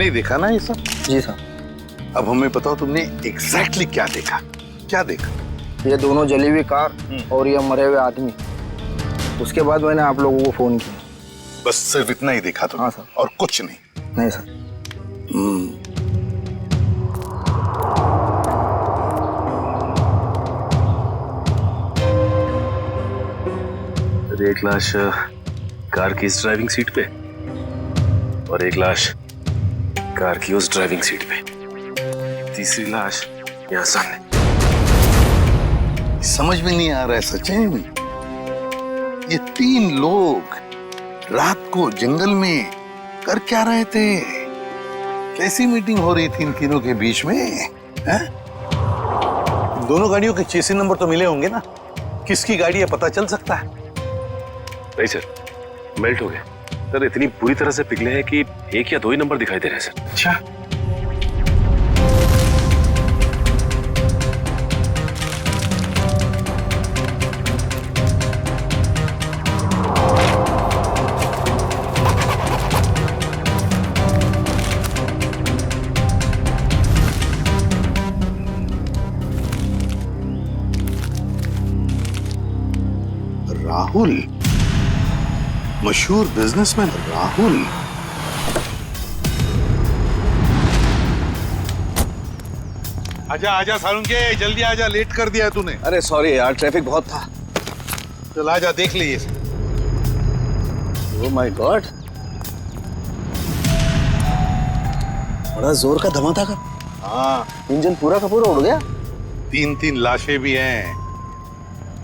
तुमने ही देखा ना ये सब? जी सर। अब हमें बताओ तुमने एग्जैक्टली क्या देखा? क्या देखा? ये दोनों जली हुई कार और ये मरे हुए आदमी। उसके बाद मैंने आप लोगों को फोन किया। बस सिर्फ इतना ही देखा तुमने? हाँ सर। और कुछ नहीं? नहीं सर। एक लाश कार की इस ड्राइविंग सीट पे और एक लाश कार की उस ड्राइविंग सीट पे, तीसरी लाश यहाँ सामने। समझ में नहीं आ रहा है सचिन, ये 3 लोग रात को जंगल में कर क्या रहे थे? कैसी मीटिंग हो रही थी इन तीनों के बीच में? है? दोनों गाड़ियों के चेसिस नंबर तो मिले होंगे ना? किसकी गाड़ी है पता चल सकता है? नहीं सर, मेल्ट हो गए सर, इतनी बुरी तरह से पिघले हैं कि 1 या 2 ही नंबर दिखाई दे रहे हैं सर। अच्छा, राहुल, मशहूर बिजनेसमैन राहुल। आजा आजा सारुंके, जल्दी आजा, लेट कर दिया तूने। अरे सॉरी यार, ट्रैफिक बहुत था। चल आजा, देख लिए। ओह माय गॉड, बड़ा जोर का धमाका था। हाँ, इंजन पूरा का पूरा उड़ गया। 3 लाशें भी हैं,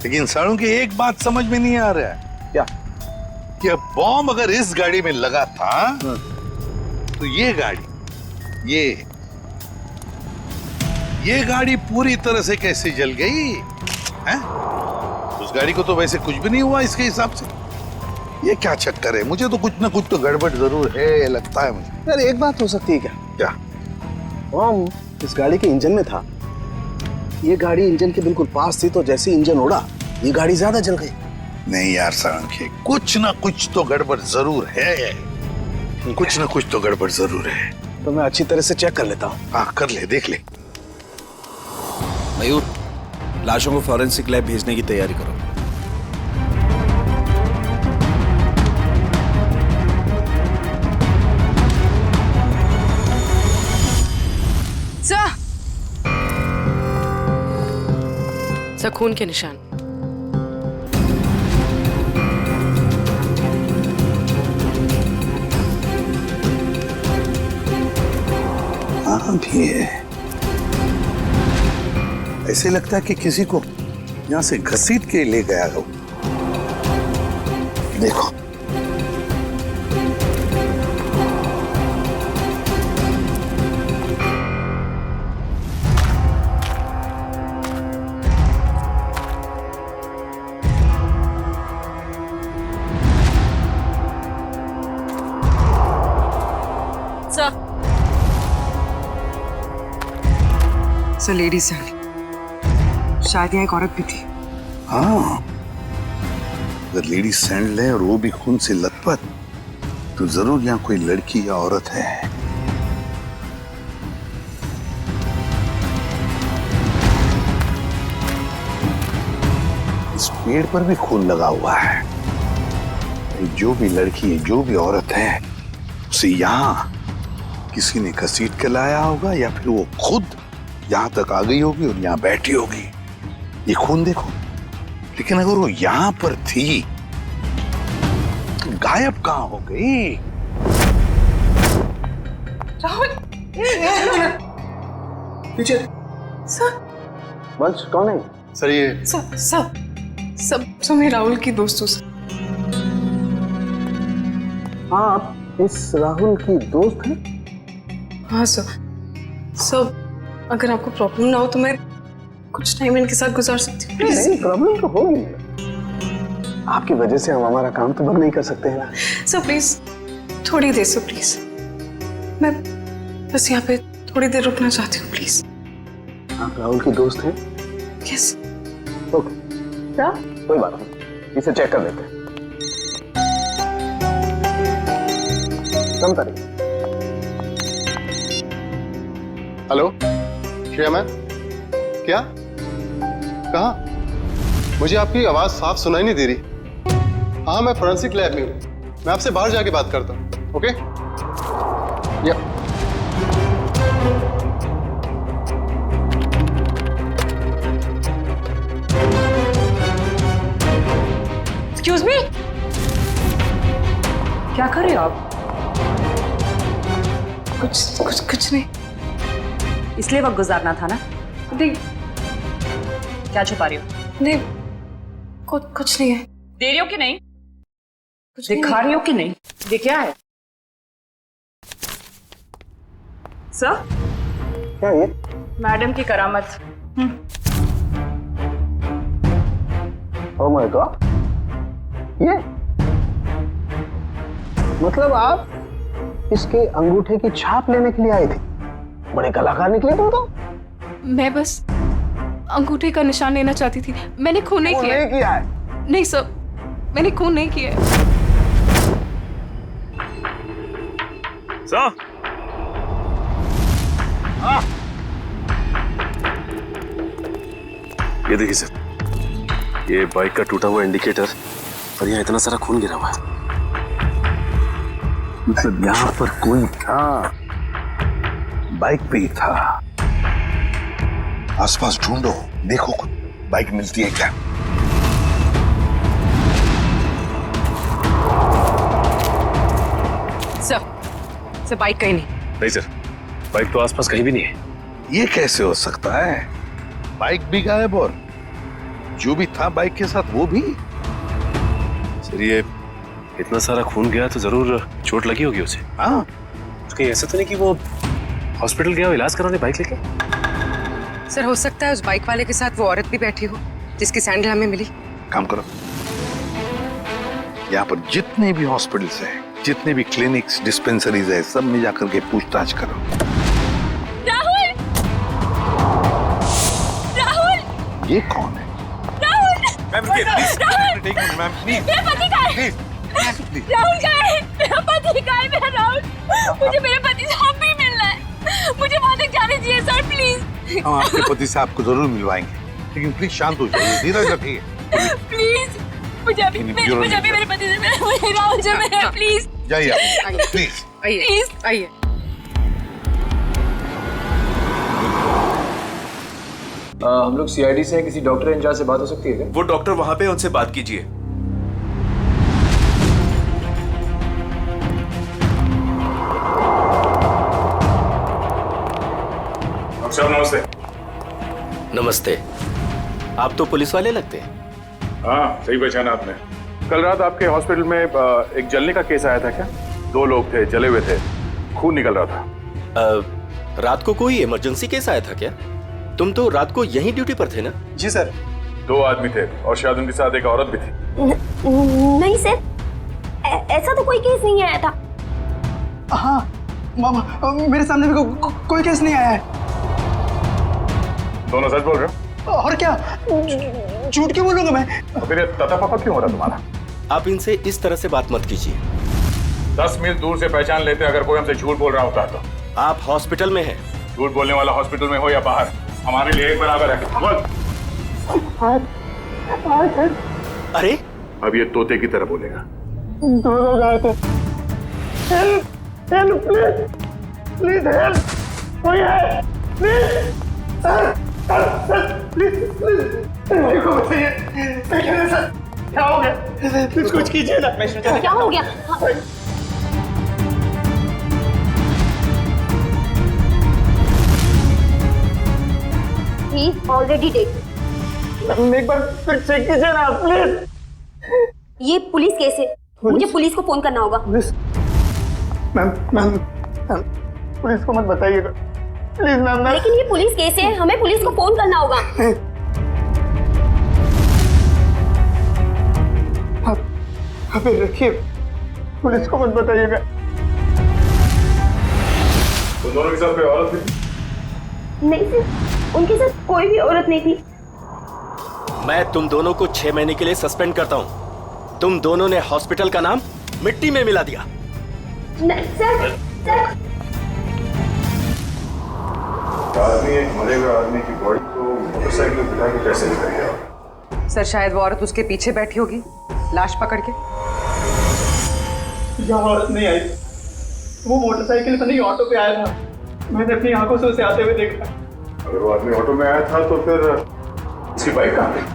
लेकिन सारुंके एक बात समझ में नहीं आ रहा है। क्या? कि अब बॉम्ब अगर इस गाड़ी में लगा था तो ये गाड़ी पूरी तरह से कैसे जल गई है? उस गाड़ी को तो वैसे कुछ भी नहीं हुआ इसके हिसाब से। ये क्या चक्कर है? मुझे तो कुछ ना कुछ तो गड़बड़ जरूर है, लगता है मुझे। यार एक बात हो सकती है क्या? क्या? बॉम्ब इस गाड़ी के इंजन में था। ये गाड़ी इंजन के बिल्कुल पास थी, तो जैसे इंजन उड़ा ये गाड़ी ज्यादा जल गई। नहीं यार सारंगी, कुछ ना कुछ तो गड़बड़ जरूर है। कुछ ना कुछ तो गड़बड़ जरूर है। तो मैं अच्छी तरह से चेक कर लेता हूँ। हाँ कर ले, देख ले। मयूर, लाशों को फॉरेंसिक लैब भेजने की तैयारी करो। सर, खून के निशान। हाँ भी है। ऐसे लगता है कि किसी को यहाँ से घसीट के ले गया हो। देखो, सर लेडीज हैं, शायद यहाँ एक औरत भी थी। हाँ, अगर लेडी सैंडल है और वो भी खून से लथपथ, तो जरूर यहाँ कोई लड़की या औरत है। इस पेड़ पर भी खून लगा हुआ है। जो भी लड़की है, जो भी औरत है, उसे यहाँ किसी ने घसीट के लाया होगा या फिर वो खुद यहाँ तक आ गई होगी और यहाँ बैठी होगी। ये खून देखो, लेकिन अगर वो यहाँ पर थी तो गायब कहाँ हो गई? राहुल, पीछे। सर। वंश कौन है? सर ये सब मैं राहुल की दोस्त हूँ। हाँ, आप इस राहुल की दोस्त हैं? हाँ सर, अगर आपको प्रॉब्लम ना हो तो मैं कुछ टाइम इनके साथ गुजार सकती हूँ। नहीं, प्रॉब्लम तो होगी। आपकी वजह से हम हमारा काम तो बंद नहीं कर सकते हैं ना। सर प्लीज थोड़ी देर से, प्लीज मैं बस यहाँ पे थोड़ी देर रुकना चाहती हूँ, प्लीज। आप राहुल की दोस्त हैं? यस। ओके, क्या? कोई बात नहीं, इसे चेक कर लेते हैं। कम तारीख। हेलो, श्रेया मैम, क्या? कहाँ? मुझे आपकी आवाज साफ सुनाई नहीं दे रही। हाँ, मैं फोरेंसिक लैब में हूँ। मैं आपसे बाहर जाके बात करता हूँ। ओके? या एक्सक्यूज मी, क्या कर रहे हो आप? कुछ नहीं। इसलिए वक्त गुजारना था ना? नहीं क्या छुपा रही हो? नहीं, कुछ नहीं है। दे रही हो कि नहीं? कुछ नहीं दिखा रही हो कि नहीं? ये क्या है सर? क्या ये? मैडम की करामत। ओह माय गॉड, ये मतलब आप इसके अंगूठे की छाप लेने के लिए आए थे? बड़े कलाकार निकले तुम तो। मैं बस अंगूठे का निशान लेना चाहती थी। मैंने खून नहीं किया। नहीं किया है। नहीं सर, मैंने खून नहीं किया है। सर, ये देखिए सर, ये बाइक का टूटा हुआ इंडिकेटर और यहाँ इतना सारा खून गिरा हुआ है। मतलब यहाँ पर कोई था, बाइक पे ही था। आसपास ढूंढो, देखो कुछ बाइक मिलती है क्या? सर बाइक कहीं नहीं। नहीं सर, बाइक तो आसपास कहीं भी नहीं है। ये कैसे हो सकता है? बाइक भी गायब और जो भी था बाइक के साथ वो भी? सर, ये इतना सारा खून गया तो जरूर चोट लगी होगी उसे। हाँ, कहीं ऐसा तो नहीं कि वो हॉस्पिटल गया हो इलाज कराने बाइक लेके? सर हो सकता है उस बाइक वाले के साथ वो औरत भी बैठी हो जिसकी सैंडल हमें मिली। काम करो, यहाँ पर जितने भी हॉस्पिटल्स हैं, जितने भी क्लिनिक्स, डिस्पेंसरीज है, सब में जाकर के पूछताछ करो। राहुल! राहुल! ये कौन है? मैम, मेरा पति कहाँ है? राहुल कहाँ है? मेरा पति कहाँ है? मेरा राहुल, मुझे मेरे पति से अब भी मिलना है। मुझे वहां तक जाने दीजिए सर, प्लीज। हम आपके पति से आपको जरूर मिलवाएंगे, लेकिन प्लीज शांत हो जाइए, धीरज रखिए। प्लीज, मुझे अभी मेरे पति से मिलना है। मुझे राहुल से मिलना है, प्लीज। जाइए आप, प्लीज। प्लीज आइए। हम लोग सीआईडी से हैं, किसी डॉक्टर इंचार्ज से बात हो सकती है क्या? वो डॉक्टर वहां पे, उनसे बात कीजिए। डॉक्टर नमस्ते। नमस्ते। आप तो पुलिस वाले लगते हैं। हाँ, सही पहचाना आपने। कल रात आपके हॉस्पिटल में एक जलने का केस आया था क्या? 2 लोग थे, जले हुए थे, खून निकल रहा था। रात को कोई इमरजेंसी केस आया था क्या? तुम तो रात को यहीं ड्यूटी पर थे ना? जी सर। 2 आदमी थे और शायद उनके साथ एक औरत भी थी। नहीं सर, ऐसा तो कोई केस नहीं आया था। हाँ मामा, मेरे सामने भी कोई केस नहीं आया है। दोनों सच बोल रहे हो? और क्या, झूठ क्यों बोलूंगा मैं? तो फिर ये तता पापा क्यों हो रहा तुम्हारा? आप इनसे इस तरह से बात मत कीजिए। 10 मील दूर से पहचान लेते अगर कोई हमसे झूठ बोल रहा होता तो। आप हॉस्पिटल में हैं। झूठ बोलने वाला हॉस्पिटल में हो या बाहर, हमारे लिए एक बराबर है। बोल। अरे अब ये तोते की तरह बोलेगा। 2 लोग आए थे। हेल्प, प्लीज हेल्प, कोई है? प्लीज मेरे को बताइए, क्या हो गया? प्लीज कुछ कीजिए ना। क्या हो गया? He is already dead. एक बार फिर चेक कीजिए ना प्लीज। ये पुलिस केस है, मुझे पुलिस को फोन करना होगा। मैम पुलिस को मत बताइएगा प्लीज मैम। लेकिन ये पुलिस केस है, हमें पुलिस को फोन करना होगा। आप रखिए, पुलिस को मत बताइएगा। तो दोनों के साथ कोई औरत थी? नहीं सर, उनके साथ कोई भी औरत नहीं थी। मैं तुम दोनों को 6 महीने के लिए सस्पेंड करता हूं। तुम दोनों ने हॉस्पिटल का नाम मिट्टी में मिला दिया। नहीं सर, सर। आदमी एक मरे हुए आदमी की बॉडी को मोटरसाइकिल में बिठा के कैसे लेकर गया? सर शायद वो औरत उसके पीछे बैठी होगी लाश पकड़ के। यह औरत नहीं आई, वो मोटरसाइकिल पर नहीं ऑटो पे आया था। मैंने अपनी आंखों से उसे आते हुए देखा। अगर वो आदमी ऑटो में आया था तो फिर उसकी बाइक कहाँ गई?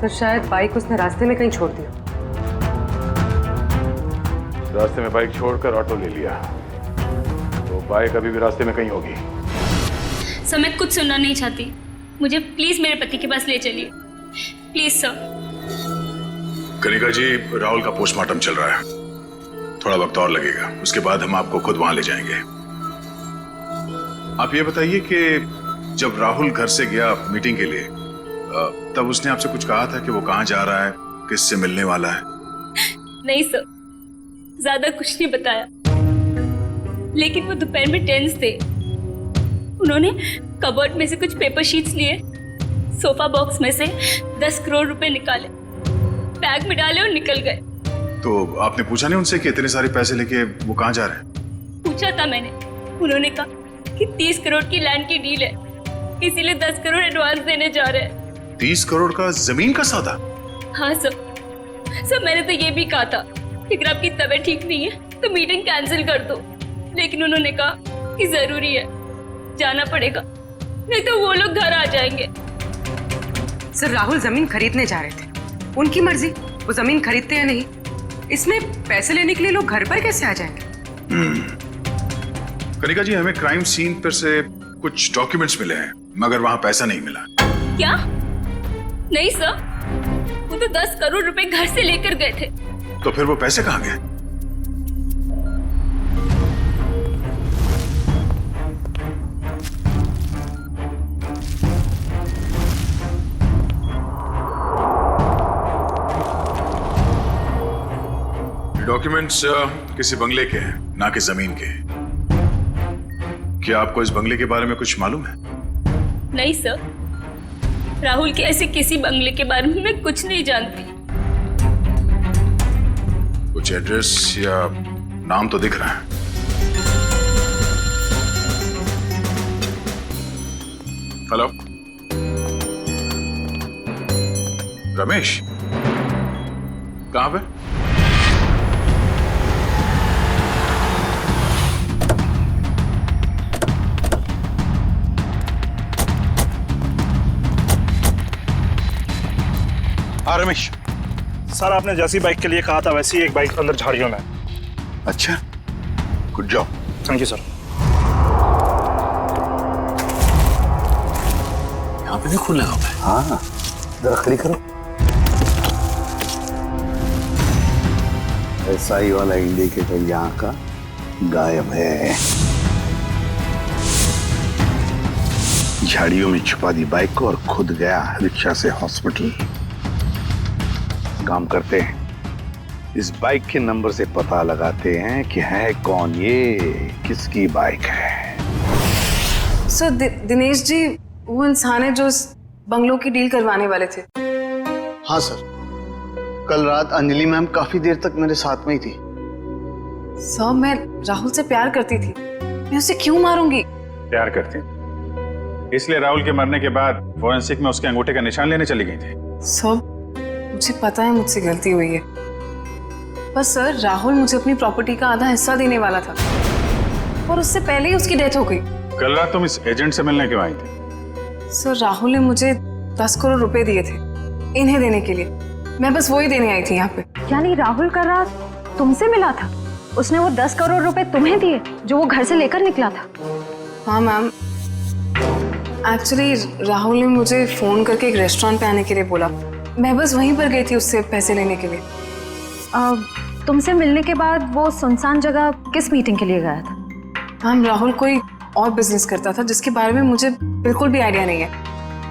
सर शायद बाइक उसने रास्ते में कहीं छोड़ दिया। रास्ते में बाइक छोड़कर ऑटो ले लिया, तो बाइक अभी भी रास्ते में कहीं होगी। सर मैं कुछ सुनना नहीं चाहती, मुझे प्लीज मेरे पति के पास ले चलिए, प्लीज सर। कनिका जी, राहुल का पोस्टमार्टम चल रहा है, थोड़ा वक्त और लगेगा, उसके बाद हम आपको खुद वहां ले जाएंगे। आप ये बताइए कि जब राहुल घर से गया मीटिंग के लिए, तब उसने आपसे कुछ कहा था कि वो कहाँ जा रहा है, किससे मिलने वाला है? नहीं सर, ज्यादा कुछ नहीं बताया, लेकिन वो दोपहर में टेंस थे। उन्होंने कबर्ड में से कुछ पेपर शीट्स लिए, सोफा बॉक्स में से 10 करोड़ रुपए निकाले, बैग में डाले और निकल गए। तो आपने पूछा नहीं उनसे कि इतने सारे पैसे लेके वो कहाँ जा रहे हैं? पूछा था मैंने, उन्होंने कहा कि 30 करोड़ की लैंड की डील है, इसीलिए 10 करोड़ एडवांस देने जा रहे हैं। 30 करोड़ का जमीन का सौदा? हाँ सर मैंने तो ये भी कहा था कि अगर आपकी तबीयत ठीक नहीं है तो मीटिंग कैंसिल कर दो, लेकिन उन्होंने कहा कि जरूरी है, जाना पड़ेगा, नहीं तो वो लोग घर आ जाएंगे। सर राहुल जमीन खरीदने जा रहे थे, उनकी मर्जी, वो जमीन खरीदते या नहीं, इसमें पैसे लेने के लिए लोग घर पर कैसे आ जाएंगे? कनिका जी, हमें क्राइम सीन पर से कुछ डॉक्यूमेंट्स मिले हैं, मगर वहां पैसा नहीं मिला। क्या? नहीं सर, वो तो 10 करोड़ रुपए घर से लेकर गए थे। तो फिर वो पैसे कहाँ गए? डॉक्यूमेंट्स किसी बंगले के हैं, ना कि जमीन के। क्या आपको इस बंगले के बारे में कुछ मालूम है? नहीं सर, राहुल के ऐसे किसी बंगले के बारे में मैं कुछ नहीं जानती। कुछ एड्रेस या नाम तो दिख रहा है। हेलो, रमेश, कहां पे? हाँ रमेश, सर आपने जैसी बाइक के लिए कहा था वैसी एक बाइक अंदर झाड़ियों में। अच्छा, good job. Thank you sir. यहाँ पे भी खून लगा हुआ है। हाँ, जरा खड़ी करो। एसआई वाला इंडिकेटर यहाँ का गायब है। झाड़ियों में छुपा दी बाइक को और खुद गया रिक्शा से हॉस्पिटल। काम करते हैं, इस बाइक के नंबर से पता लगाते हैं कि है कौन ये, किसकी बाइक है। सर दिनेश जी वो इंसान है जो इस बंगलों की डील करवाने वाले थे। हाँ सर, कल रात अंजलि मैम काफी देर तक मेरे साथ में ही थी। सर मैं राहुल से प्यार करती थी, मैं उसे क्यों मारूंगी? प्यार करती, इसलिए राहुल के मरने के बाद फोरेंसिक में उसके अंगूठे का निशान लेने चली गई थी। सर मुझे पता है मुझसे गलती हुई है, बस सर राहुल मुझे अपनी प्रॉपर्टी का आधा हिस्सा देने वाला था और उससे पहले ही उसकी डेथ हो गई। कल रात तुम इस एजेंट से मिलने क्यों आई थी? सर राहुल ने मुझे 10 करोड़ रुपए दिए थे इन्हें देने के लिए, मैं बस वही देने आई थी यहाँ पे। यानी राहुल का रात तुमसे मिला था? उसने वो 10 करोड़ रुपए तुम्हें दिए जो वो घर से लेकर निकला था? हाँ मैम, एक्चुअली राहुल ने मुझे फोन करके एक रेस्टोरेंट पे आने के लिए बोला, मैं बस वहीं पर गई थी उससे पैसे लेने के लिए। तुमसे मिलने के बाद वो सुनसान जगह किस मीटिंग के लिए गया था? मैम राहुल कोई और बिजनेस करता था जिसके बारे में मुझे बिल्कुल भी आइडिया नहीं है,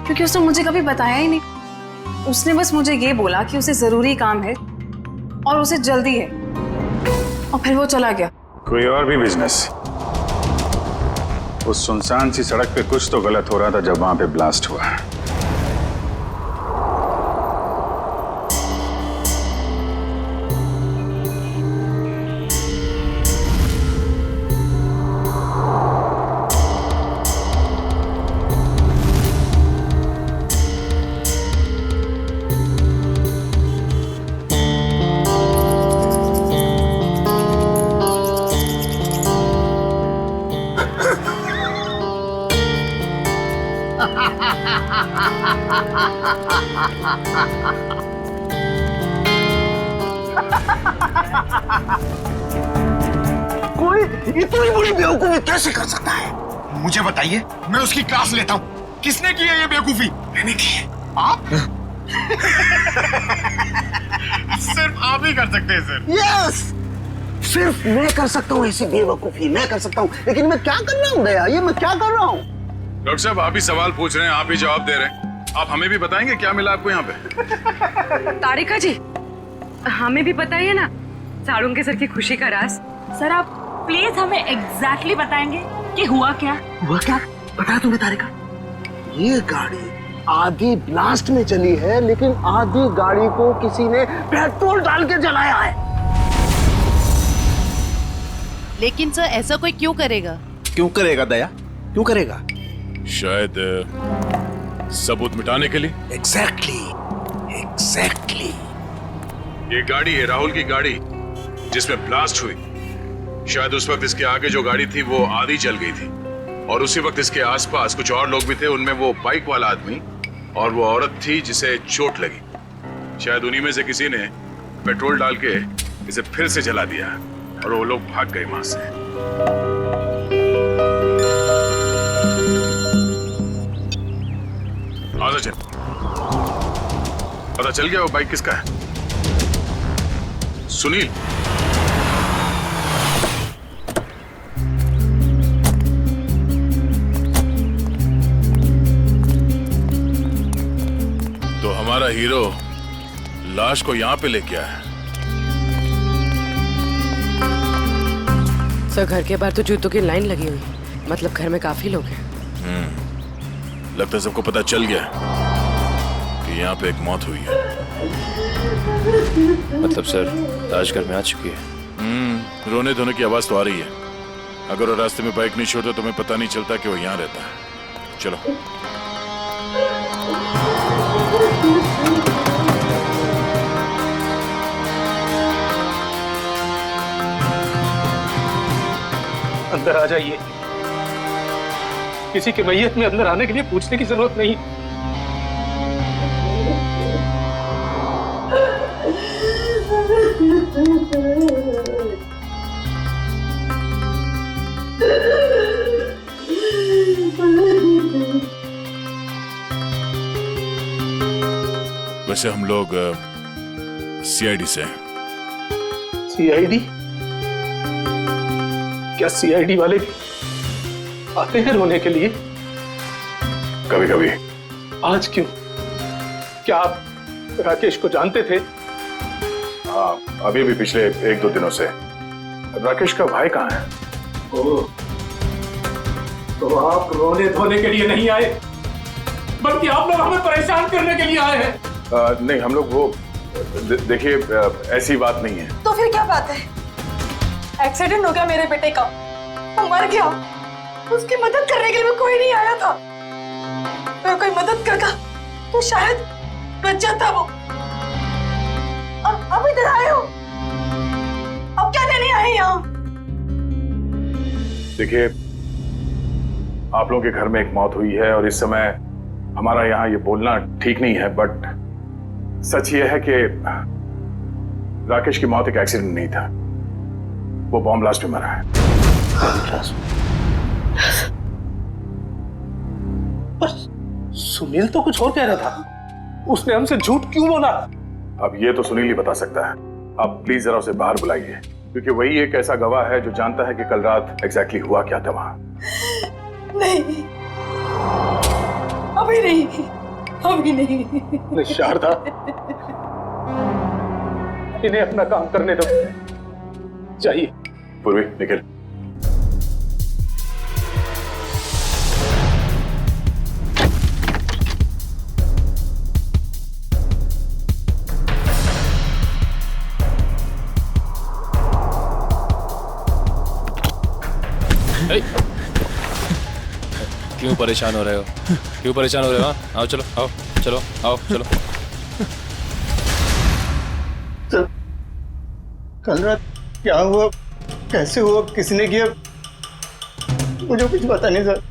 क्योंकि उसने मुझे कभी बताया ही नहीं। उसने बस मुझे ये बोला कि उसे जरूरी काम है और उसे जल्दी है, और फिर वो चला गया। कोई और भी बिजनेस? उस सुनसान सी सड़क पे कुछ तो गलत हो रहा था जब वहां पे ब्लास्ट हुआ। कोई इतनी बड़ी बेवकूफी कैसे कर सकता है? मुझे बताइए, मैं उसकी क्लास लेता हूँ। किसने की है ये बेवकूफी? मैंने की है। आप? सिर्फ आप ही कर सकते हैं सर। यस, सिर्फ मैं कर सकता हूँ ऐसी बेवकूफी, मैं कर सकता हूँ। लेकिन मैं क्या कर रहा हूँ दया, ये मैं क्या कर रहा हूँ? डॉक्टर साहब, आप ही सवाल पूछ रहे हैं, आप ही जवाब दे रहे हैं। आप हमें भी बताएंगे क्या मिला आपको यहाँ पे? तारिका जी, हमें भी बताइए ना साड़ू के सर की खुशी का राज। सर आप प्लीज हमें एग्जैक्टली बताएंगे कि हुआ क्या? हुआ क्या? बता तुम्हें तारिका, ये गाड़ी आधी ब्लास्ट में चली है, लेकिन आधी गाड़ी को किसी ने पेट्रोल डाल के जलाया है। लेकिन सर ऐसा कोई क्यों करेगा? क्यों करेगा दया, क्यों करेगा? शायद सबूत मिटाने के लिए। एग्जैक्टली। ये गाड़ी है राहुल की गाड़ी जिसमें ब्लास्ट हुई। शायद उस वक्त इसके आगे जो गाड़ी थी वो आधी जल गई थी, और उसी वक्त इसके आसपास कुछ और लोग भी थे। उनमें वो बाइक वाला आदमी और वो औरत थी जिसे चोट लगी। शायद उन्हीं में से किसी ने पेट्रोल डाल के इसे फिर से जला दिया और वो लोग भाग गए वहां से। आजा चल, पता चल गया वो बाइक किसका है? सुनील। तो हमारा हीरो लाश को यहाँ पे लेके आया है। सर घर के बाहर तो जूतों की लाइन लगी हुई, मतलब घर में काफी लोग हैं। लगता है सबको पता चल गया कि यहाँ पे एक मौत हुई है। मतलब सर लाश घर में आ चुकी है। रोने धोने की आवाज तो आ रही है। अगर वो रास्ते में बाइक नहीं छोड़ता तो हमें पता नहीं चलता कि वो यहाँ रहता है। चलो। अंदर आ जाइए। किसी की मैयत में अंदर आने के लिए पूछने की जरूरत नहीं। वैसे हम लोग सीआईडी से हैं। सीआईडी? क्या सीआईडी वाले भी आते हैं रोने के लिए? कभी कभी। आज क्यों? क्या आप राकेश को जानते थे? हाँ, अभी भी पिछले 1-2 दिनों से। राकेश का भाई कहाँ है? ओह, तो आप रोने धोने के लिए नहीं आए, बल्कि आप लोग हमें परेशान करने के लिए आए हैं। नहीं, हम लोग वो देखिए ऐसी बात नहीं है। तो फिर क्या बात है? एक्सीडेंट हो गया मेरे बेटे का, वो मर गया। उसकी मदद करने के लिए कोई नहीं आया था। अगर कोई मदद करता तो शायद बच जाता वो। अब इधर आए हो, अब क्या लेने आए यहाँ? देखिए, आप लोगों के घर में एक मौत हुई है और इस समय हमारा यहाँ ये बोलना ठीक नहीं है, बट सच ये है कि राकेश की मौत एक एक्सीडेंट नहीं था, वो बॉम्ब ब्लास्ट में मरा है। बस सुनील तो कुछ और कह रहा था, उसने हमसे झूठ क्यों बोला? अब ये तो सुनील ही बता सकता है। आप प्लीज जरा उसे बाहर बुलाइए, क्योंकि वही एक ऐसा गवाह है जो जानता है कि कल रात एग्जैक्टली हुआ क्या था वहां। नहीं, अभी नहीं, अभी नहीं। शारदा, इन्हें अपना काम करने दो। चाहिए पूर्वी, निकल। क्यों परेशान हो रहे हो? क्यों परेशान हो रहे हो? आओ चलो, आओ चलो, आओ चलो। तो कल रात क्या हुआ, कैसे हुआ, किसने किया, मुझे कुछ पता नहीं सर।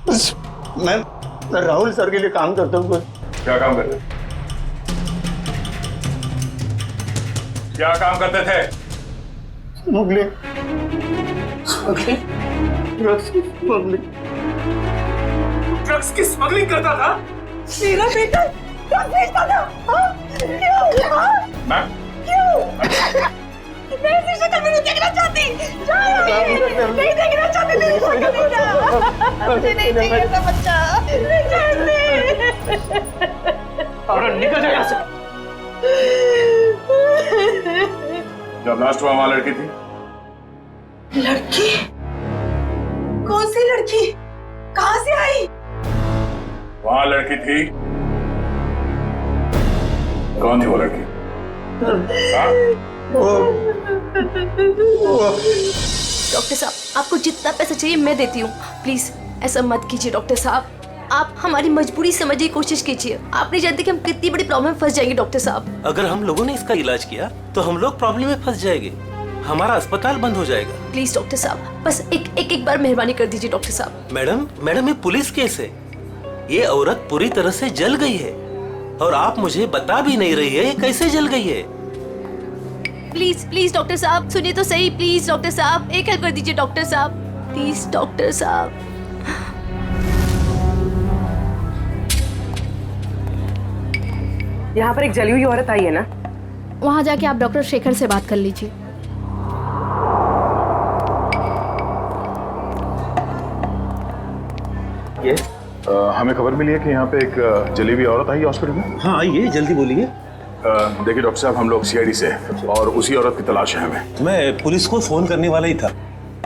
बस मैं राहुल सर के लिए काम करता हूँ। क्या काम करते? क्या काम करते थे? स्मगलिंग, ड्रग्स की स्मगलिंग करता था? मेरा बेटा ड्रग्स बेचता था? हाँ? क्यों? हाँ? मैम, क्यों? मैं ऐसी शक्ल में नहीं देखना चाहती। नहीं देखना चाहती मेरी शक्ल बेटा। मुझे नहीं चाहिए ऐसा बच्चा। और निकल जा यहाँ से। जब लास्ट हुआ वहां लड़की थी? लड़की? कौन सी लड़की? कहाँ से आई? वहां लड़की थी? कौन थी वो लड़की? डॉक्टर साहब, आपको जितना पैसा चाहिए मैं देती हूँ। प्लीज ऐसा मत कीजिए डॉक्टर साहब। आप हमारी मजबूरी समझने की कोशिश कीजिए। आप नहीं जानते कि हम कितनी बड़ी प्रॉब्लम में फंस जाएंगे डॉक्टर साहब। अगर हम लोगों ने इसका इलाज किया तो हम लोग प्रॉब्लम में फंस जाएंगे, हमारा अस्पताल बंद हो जाएगा। प्लीज डॉक्टर साहब, बस एक बार मेहरबानी कर दीजिए डॉक्टर साहब। मैडम ये पुलिस केस है। ये औरत पूरी तरह से जल गई है और आप मुझे बता भी नहीं रही है ये कैसे जल गई है। प्लीज डॉक्टर साहब सुनिए तो सही। प्लीज डॉक्टर साहब एक हेल्प कर दीजिए डॉक्टर साहब। प्लीज डॉक्टर साहब। यहाँ पर एक जली हुई औरत आई है ना? वहाँ जाके आप डॉक्टर शेखर से बात कर लीजिए। ये हमें खबर मिली है कि यहाँ पे एक जली हुई औरत आई हॉस्पिटल में। हाँ आइए, जल्दी बोलिए। देखिए डॉक्टर साहब, हम लोग सीआईडी से हैं और उसी औरत की तलाश है हमें। मैं पुलिस को फोन करने वाला ही था।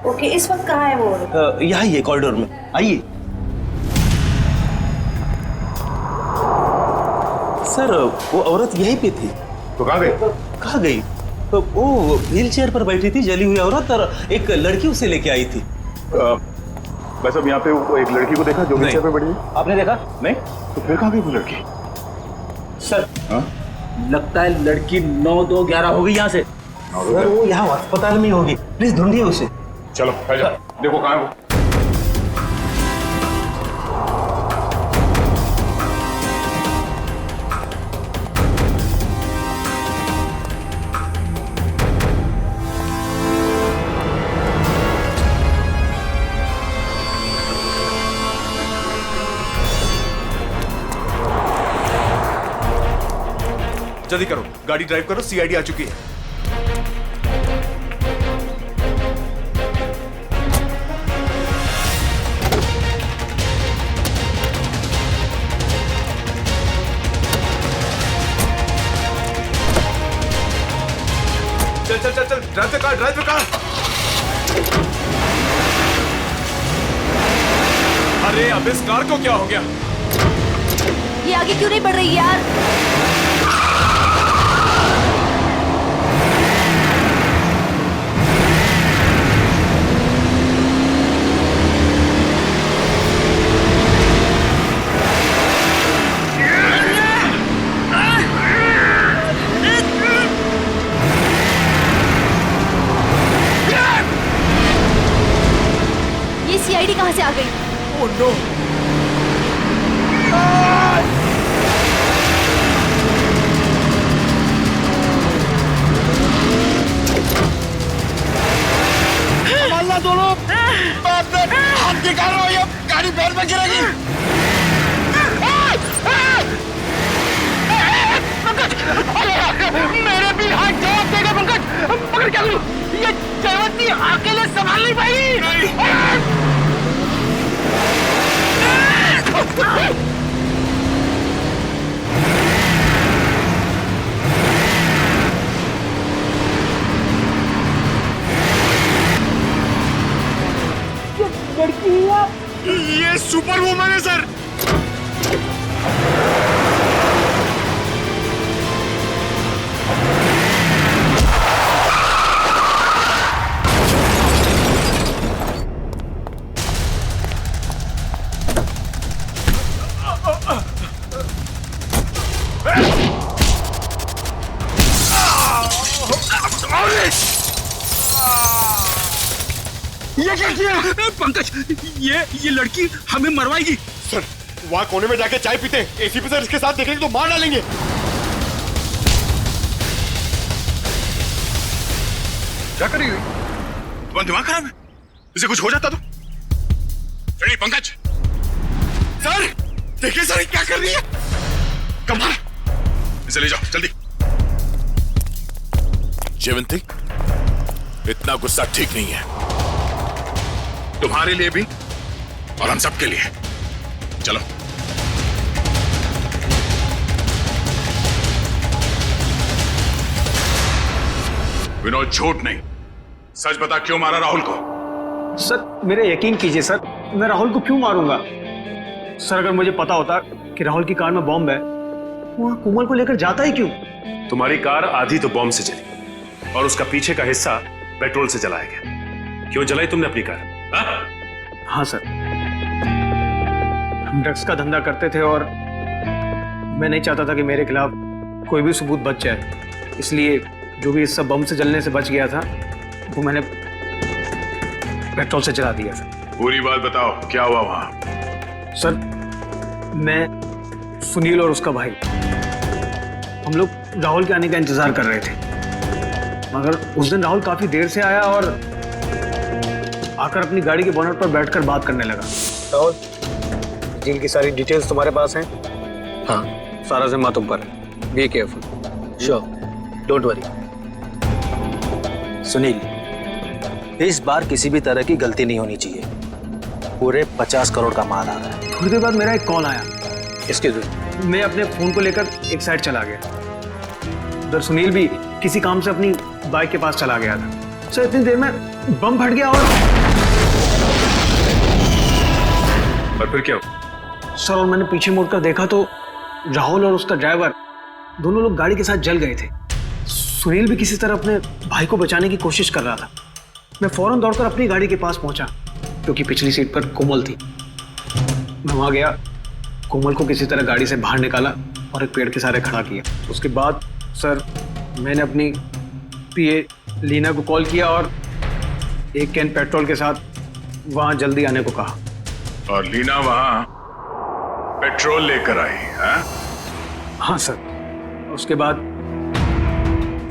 ओके, इस वक्त कहाँ है वो? यहाँ ही है कॉरिडोर में, आइए। सर वो औरत यहीं पे थी। तो कहाँ गई? कहाँ गई? वो व्हील चेयर पर बैठी थी जली हुई औरत, और एक लड़की उसे लेके आई थी। बस अब यहाँ पे एक लड़की को देखा जो व्हील चेयर पे बैठी है। आपने देखा? नहीं। तो फिर कहाँ गई वो लड़की? सर हाँ? लगता है लड़की 9-2-11 हो गई यहाँ से। सर वो यहाँ अस्पताल में होगी, प्लीज ढूंढिए उसे। चलो देखो कहाँ है वो। जल्दी करो, गाड़ी ड्राइव करो, सीआईडी आ चुकी है। चल चल चल चल, drive the car, drive the car. अरे अब इस कार को क्या हो गया? ये आगे क्यों नहीं बढ़ रही यार? ये सीआईडी कहाँ से आ गई? Oh no! संभालना दोनों। हाथ दिखा रहा हूँ, ये गाड़ी पैर में गिरेगी। पंकज, मेरे भी हाथ जवाब देगा पंकज। पकड़ क्या करूँ? ये जयवंती अकेले संभाल नहीं पाई। ये सुपर वुमन है सर। ये क्या किया? पंकज, ये लड़की हमें मरवाएगी। सर वहां कोने में जाके चाय पीते हैं। एसीपी सर इसके साथ देखेंगे तो मार डालेंगे। क्या करी हुई? तुम्हारा दिमाग खराब है? इसे कुछ हो जाता तो? फ्रेडी, पंकज, सर देखिए सर क्या कर रही है। कमाल, इसे ले जाओ जल्दी। जयवंती, इतना गुस्सा ठीक नहीं है। तुम्हारे लिए भी और हम सबके लिए। चलो। विनोद, झूठ नहीं, सच बता, क्यों मारा राहुल को? सर मेरे यकीन कीजिए सर, मैं राहुल को क्यों मारूंगा? सर अगर मुझे पता होता कि राहुल की कार में बॉम्ब है, वहां कोमल को लेकर जाता ही क्यों? तुम्हारी कार आधी तो बॉम्ब से चली और उसका पीछे का हिस्सा पेट्रोल से जलाया गया। क्यों जलाई तुमने अपनी कार? हाँ सर, हम ड्रग्स का धंधा करते थे और मैं नहीं चाहता था कि मेरे खिलाफ कोई भी सबूत बच जाए, इसलिए जो भी हिस्सा बम से जलने से बच गया था वो मैंने पेट्रोल से जला दिया था। पूरी बात बताओ, क्या हुआ वहां? सर मैं, सुनील और उसका भाई, हम लोग राहुल के आने का इंतजार कर रहे थे, मगर उस दिन राहुल काफी देर से आया और आकर अपनी गाड़ी के बोनट पर बैठकर बात करने लगा। राहुल, डील की सारी डिटेल्स तुम्हारे पास हैं? हाँ, सारा जिम्मा तुम पर है। Be careful. Sure, don't worry. Sunil, इस बार किसी भी तरह की गलती नहीं होनी चाहिए। पूरे 50 करोड़ का माल आ रहा है। थोड़ी देर बाद मेरा एक कॉल आया। इसके मैं अपने फोन को लेकर एक साइड चला गया। उधर सुनील भी किसी काम से अपनी बाइक के पास चला गया था। सर इतनी देर में बम फट गया और फिर क्या हुआ? सर और मैंने पीछे मुड़कर देखा तो राहुल और उसका ड्राइवर दोनों लोग गाड़ी के साथ जल गए थे। सुनील भी किसी तरह अपने भाई को बचाने की कोशिश कर रहा था। मैं फौरन दौड़कर अपनी गाड़ी के पास पहुंचा क्योंकि पिछली सीट पर कोमल थी। मैं वहां गया, कोमल को किसी तरह गाड़ी से बाहर निकाला और एक पेड़ के सहारे खड़ा किया। उसके बाद सर मैंने अपनी पीए लीना को कॉल किया और एक कैन पेट्रोल के साथ वहां जल्दी आने को कहा। और लीना वहां पेट्रोल लेकर आई? हाँ सर। उसके बाद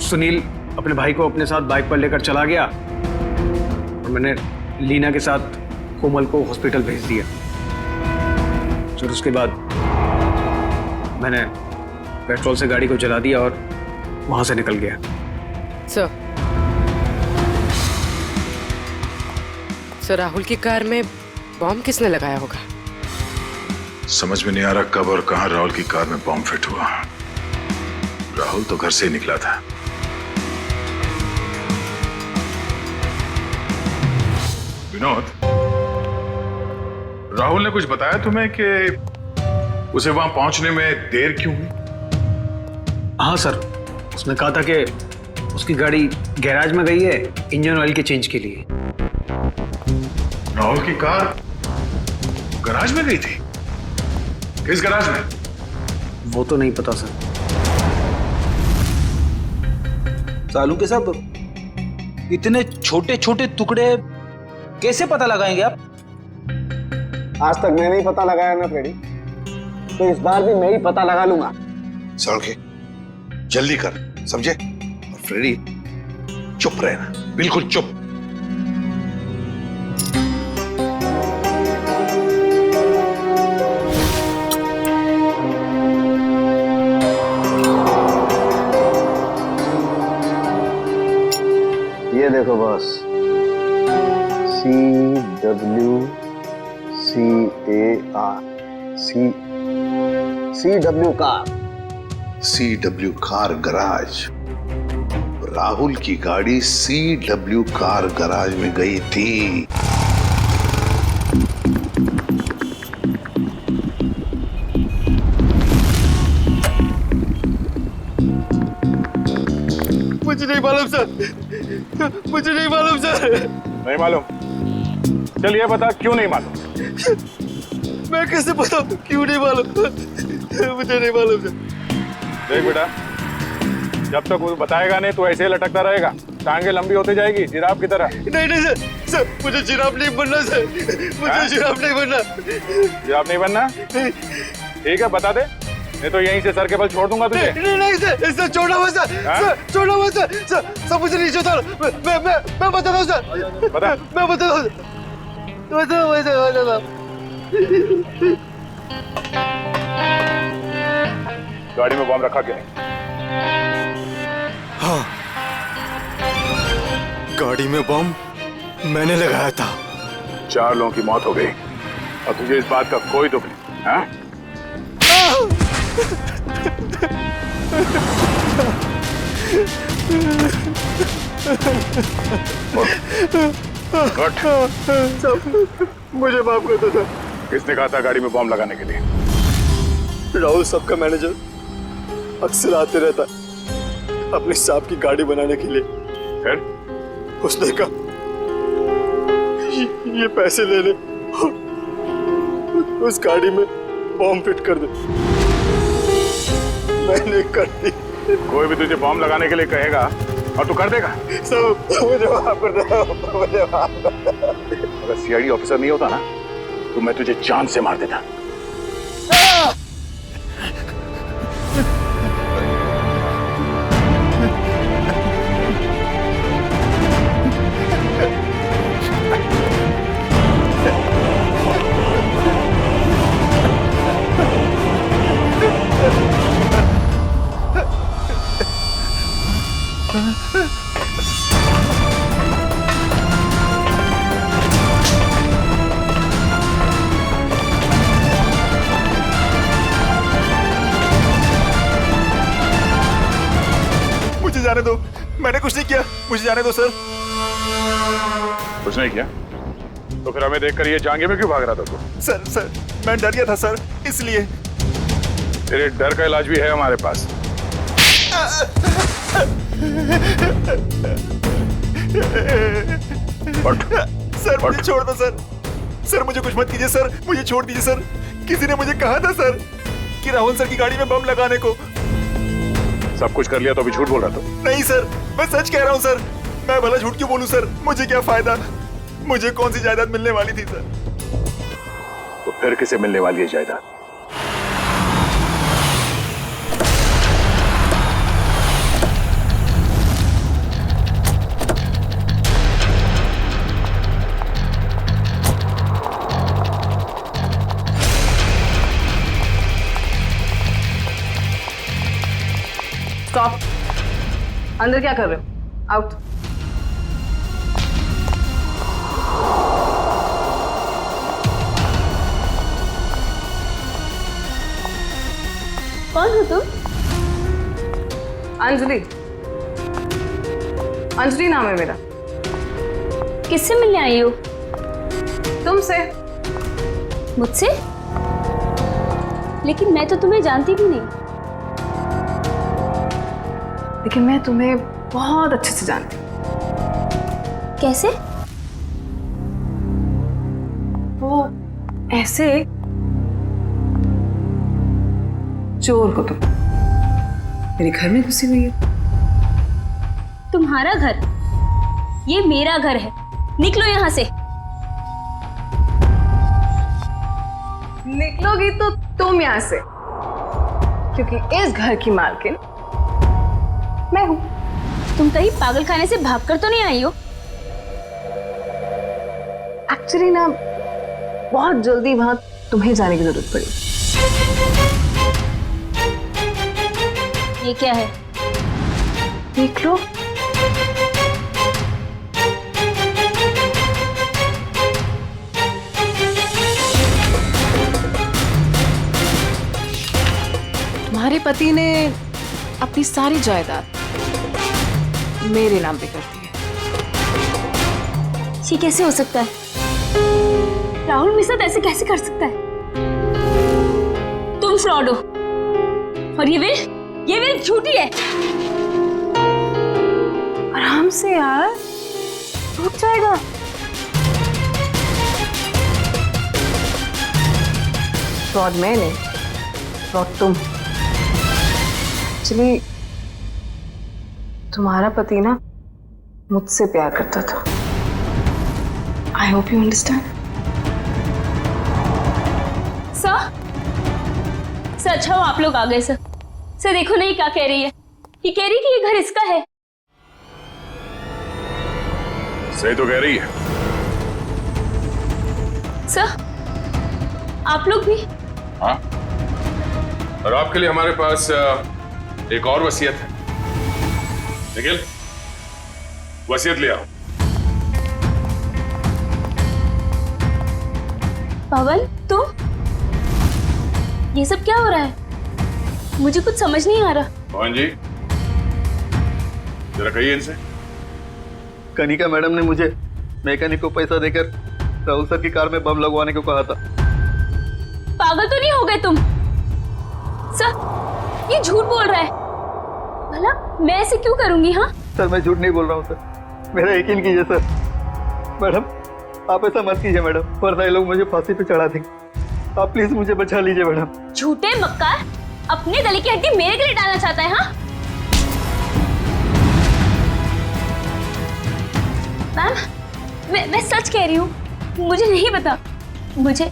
सुनील अपने भाई को अपने साथ बाइक पर लेकर चला गया और मैंने लीना के साथ कोमल को हॉस्पिटल भेज दिया। फिर उसके बाद मैंने पेट्रोल से गाड़ी को जला दिया और वहां से निकल गया। सर राहुल की कार में बॉम्ब किसने लगाया होगा? समझ में नहीं आ रहा कब और कहां राहुल की कार में बॉम्ब फिट हुआ। राहुल तो घर से ही निकला था। विनोद, राहुल ने कुछ बताया तुम्हें कि उसे वहां पहुंचने में देर क्यों हुई? हाँ सर, उसने कहा था कि उसकी गाड़ी गैराज में गई है इंजन ऑयल के चेंज के लिए। राहुल की कार गैराज में गई थी? किस गैराज में? वो तो नहीं पता सर। सालू के सब इतने छोटे छोटे टुकड़े कैसे पता लगाएंगे आप? आज तक मैंने ही पता लगाया ना फ्रेडी, तो इस बार भी मैं ही पता लगा लूंगा। सड़के जल्दी कर, समझे? और फ्रेडी चुप रहना, बिल्कुल चुप। ये देखो boss, CWCAR car. CW car garage. Rahul की गाड़ी CW कार गराज में गई थी। मुझे नहीं मालूम सर, मुझे नहीं मालूम सर। नहीं मालूम? चलिए बता, क्यों नहीं मालूम? मैं कैसे बताऊं क्यों नहीं मालूम? मुझे नहीं मालूम सर। देख बेटा, जब तक वो बताएगा नहीं तो ऐसे ही लटकता रहेगा, टांगे लंबी होती जाएगी जिराफ की तरह। नहीं नहीं सर, सर मुझे जिराफ नहीं बनना सर, मुझे जिराफ नहीं बनना। जिराफ नहीं बनना? ठीक है बता दे, मैं तो यहीं से सर के बल छोड़ दूंगा तुझे। नहीं सर, सर छोड़ना मत सर, सर छोड़ना मत सर, सर मुझे नीचे उतारो, मैं बताता हूँ सर, बता, मैं बताता हूँ, बताता। गाड़ी में बम रखा क्या? हाँ, गाड़ी में बम मैंने लगाया था। 4 लोगों की मौत हो गई और तुझे इस बात का कोई दुख नहीं, हाँ? मुझे माफ कर दो सर। किसने कहा था गाड़ी में बम लगाने के लिए? राहुल सबका मैनेजर अक्सर आते रहता है अपने साहब की गाड़ी बनाने के लिए। फिर उसने कहा ये पैसे ले ले, उस गाड़ी में बम फिट कर दे। मैंने कर दी। कोई भी तुझे बम लगाने के लिए कहेगा और तू कर देगा? सब मुझे माफ कर दो, मुझे माफ कर दो। अगर सीआईडी ऑफिसर नहीं होता ना तो मैं तुझे जान से मार देता। जाने दो, मैंने कुछ नहीं किया, मुझे जाने दो सर। कुछ नहीं किया तो फिर हमें देखकर ये जांघे में क्यों भाग रहा था तू? सर मैं डर गया था सर, इसलिए। तेरे डर का इलाज भी है हमारे पास। सर मुझे छोड़ दो सर, सर मुझे कुछ मत कीजिए सर, मुझे छोड़ दीजिए सर। किसी ने मुझे कहा था सर कि राहुल सर की गाड़ी में बम लगाने को। सब कुछ कर लिया तो अभी झूठ बोल रहा था? नहीं सर, मैं सच कह रहा हूँ सर। मैं भला झूठ क्यों बोलूं सर, मुझे क्या फायदा, मुझे कौन सी जायदाद मिलने वाली थी सर। तो फिर किसे मिलने वाली है जायदाद? स्टॉप। अंदर क्या कर रहे हो? आउट। कौन हो तुम? अंजलि। अंजलि नाम है मेरा। किससे मिलने आई हो? तुमसे। मुझसे? लेकिन मैं तो तुम्हें जानती भी नहीं। लेकिन मैं तुम्हें बहुत अच्छे से जानती हूँ। कैसे? वो ऐसे चोर को तुम मेरे घर में घुसी हुई है। तुम्हारा घर? ये मेरा घर है, निकलो यहाँ से। निकलोगी तो तुम यहाँ से, क्योंकि इस घर की मालकिन मैं हूं। तुम कहीं पागल खाने से भागकर तो नहीं आई हो? एक्चुअली ना बहुत जल्दी वहां तुम्हें जाने की जरूरत पड़ी। ये क्या है? देख लो। तुम्हारे पति ने अपनी सारी जायदाद मेरे नाम पे कर दी है। ये कैसे हो सकता है? राहुल मेरे साथ ऐसे कैसे कर सकता है? तुम फ्रॉड हो और ये विल झूठी है। आराम से यार, टूट जाएगा। फ्रॉड मैं नहीं, फ्रॉड तुम। एक्चुअली तुम्हारा पति ना मुझसे प्यार करता था, I hope you understand. Sir अच्छा हो आप लोग आ गए सर। सर देखो नहीं क्या कह रही है, ये कह रही कि ये घर इसका है। सही तो कह रही है। सर आप लोग भी? हाँ, और आपके लिए हमारे पास एक और वसीयत है। निखिल, वसीयत ले आओ। पवन तुम, ये सब क्या हो रहा है? मुझे कुछ समझ नहीं आ रहा। पवन जी, जरा कहिए इनसे। कनिका मैडम ने मुझे मैकेनिक को पैसा देकर राहुल सर की कार में बम लगवाने को कहा था। पागल तो नहीं हो गए तुम? सर ये झूठ बोल रहा है। भला मैं ऐसे क्यों करूंगी? हाँ सर मैं झूठ नहीं बोल रहा हूँ सर, मेरा यकीन कीजिए सर। मैडम आप ऐसा मत कीजिए मैडम, वरना ये लोग मुझे फांसी पे चढ़ा देंगे। आप प्लीज मुझे बचा लीजिए मैडम। झूठे मक्कार, अपने गले की हड्डी मेरे गले डालना चाहता है? हाँ मैम मैं सच कह रही हूँ, मुझे नहीं पता। मुझे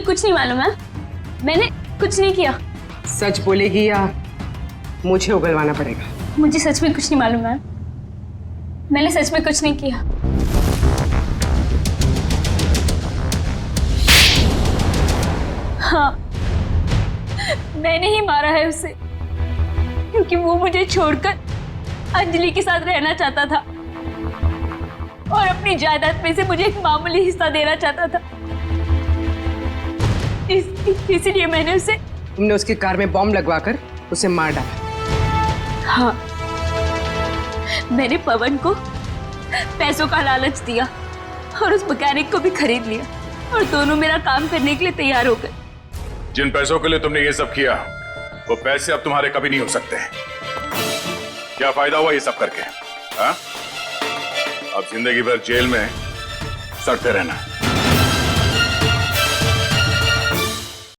कुछ नहीं मालूम मैम, मैंने कुछ नहीं किया। सच बोलेगी या मुझे उगलवाना पड़ेगा? मुझे सच में कुछ नहीं मालूम मैम, मैंने सच में कुछ नहीं किया। हाँ मैंने ही मारा है उसे, क्योंकि वो मुझे छोड़कर अंजलि के साथ रहना चाहता था और अपनी जायदाद में से मुझे एक मामूली हिस्सा देना चाहता था। इसलिए मैंने उसे, तुमने उसकी कार में बॉम्ब लगवाकर उसे मार डाला? हाँ मैंने पवन को पैसों का लालच दिया और उस मैकेनिक को भी खरीद लिया और दोनों मेरा काम करने के लिए तैयार हो गए। जिन पैसों के लिए तुमने ये सब किया, वो पैसे अब तुम्हारे कभी नहीं हो सकते। क्या फायदा हुआ ये सब करके? हाँ, अब जिंदगी भर जेल में सड़ते रहना।